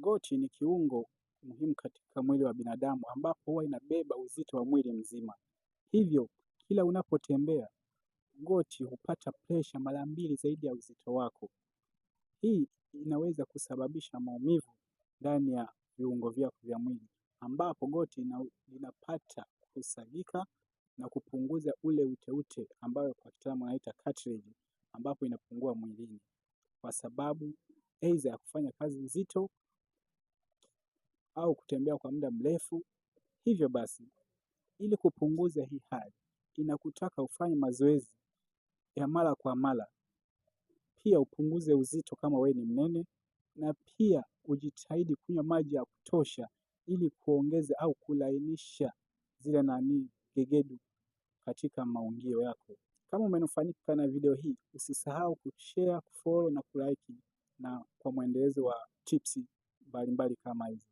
Goti ni kiungo muhimu katika mwili wa binadamu ambapo huwa inabeba uzito wa mwili mzima. Hivyo, kila unapotembea, goti hupata presha mara mbili zaidi ya uzito wako. Hii inaweza kusababisha maumivu ndani ya viungo vyako vya mwili, ambapo goti linapata kusagika na kupunguza ule uteute ambayo kwa kitaalamu wanaita cartilage, ambapo inapungua mwilini kwa sababu aidha ya kufanya kazi nzito au kutembea kwa muda mrefu. Hivyo basi, ili kupunguza hii hali, inakutaka ufanye mazoezi ya mara kwa mara. Pia upunguze uzito kama wewe ni mnene, na pia ujitahidi kunywa maji ya kutosha ili kuongeza au kulainisha zile gegedu katika maungio yako. Kama umenufaika na video hii, usisahau kushare, kufollow na kulike, na kwa mwendelezo wa tips mbalimbali kama hizi.